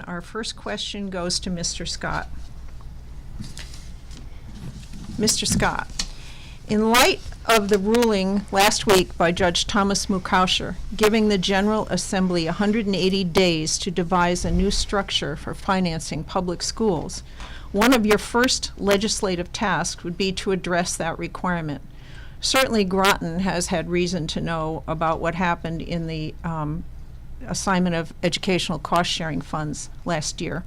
Our first question goes to Mr. Scott. Mr. Scott, in light of the ruling last week by Judge Thomas Mukausher giving the General Assembly 180 days to devise a new structure for financing public schools, one of your first legislative tasks would be to address that requirement. Certainly Groton has had reason to know about what happened in the assignment of educational cost-sharing funds last year.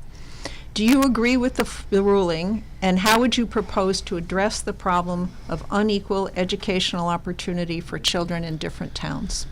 Do you agree with the ruling, and how would you propose to address the problem of unequal educational opportunity for children in different towns?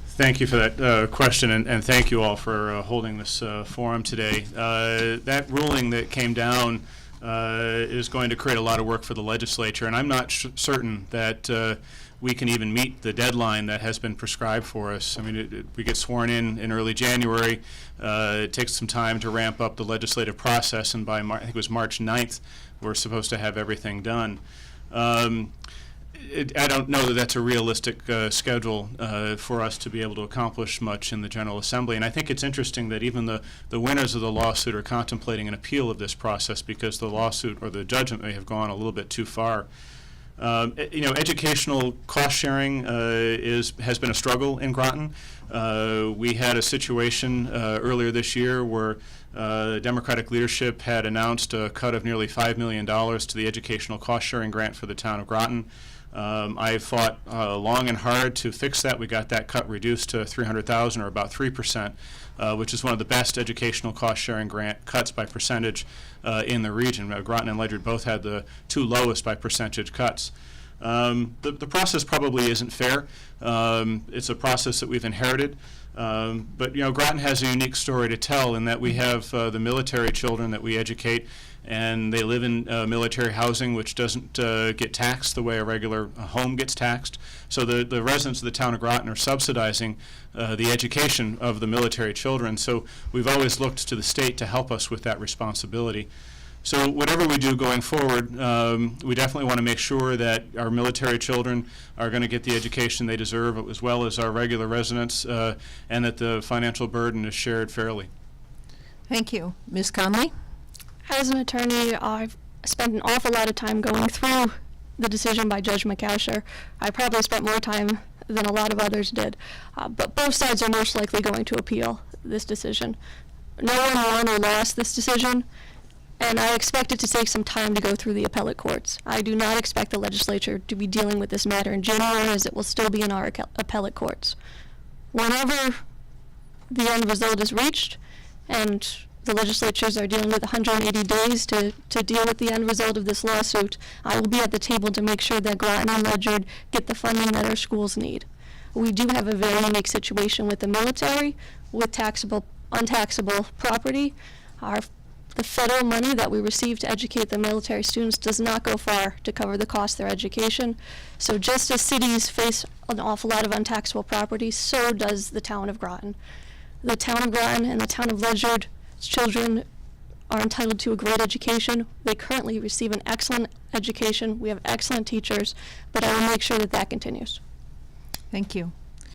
Thank you for that question, and thank you all for holding this forum today. That ruling that came down is going to create a lot of work for the legislature, and I'm not certain that we can even meet the deadline that has been prescribed for us. I mean, we get sworn in early January. It takes some time to ramp up the legislative process, and by I think it was March 9th, we're supposed to have everything done. I don't know that that's a realistic schedule for us to be able to accomplish much in the General Assembly. And I think it's interesting that even the winners of the lawsuit are contemplating an appeal of this process because the lawsuit or the judgment may have gone a little bit too far. Educational cost sharing has been a struggle in Groton. We had a situation earlier this year where Democratic leadership had announced a cut of nearly $5 million to the educational cost sharing grant for the town of Groton. I fought long and hard to fix that. We got that cut reduced to $300,000, or about 3%, which is one of the best educational cost-sharing grant cuts by percentage in the region. Groton and Ledyard both had the two lowest by percentage cuts. The process probably isn't fair. It's a process that we've inherited. But Groton has a unique story to tell in that we have the military children that we educate, and they live in military housing, which doesn't get taxed the way a regular home gets taxed. So the residents of the town of Groton are subsidizing the education of the military children. So we've always looked to the state to help us with that responsibility. So whatever we do going forward, we definitely want to make sure that our military children are going to get the education they deserve, as well as our regular residents, and that the financial burden is shared fairly. Thank you. Ms. Conley? As an attorney, I've spent an awful lot of time going through the decision by Judge Mukausher. I probably spent more time than a lot of others did. But both sides are most likely going to appeal this decision. No one won or lost this decision, and I expect it to take some time to go through the appellate courts. I do not expect the legislature to be dealing with this matter in January, as it will still be in our appellate courts. Whenever the end result is reached, and the legislatures are dealing with 180 days to deal with the end result of this lawsuit, I will be at the table to make sure that Groton and Ledyard get the funding that our schools need. We do have a very unique situation with the military, with untaxable property. The federal money that we receive to educate the military students does not go far to cover the cost of their education. So just as cities face an awful lot of untaxable property, so does the town of Groton. The town of Groton and the town of Ledyard children are entitled to a great education. They currently receive an excellent education. We have excellent teachers, but I will make sure that that continues. Thank you.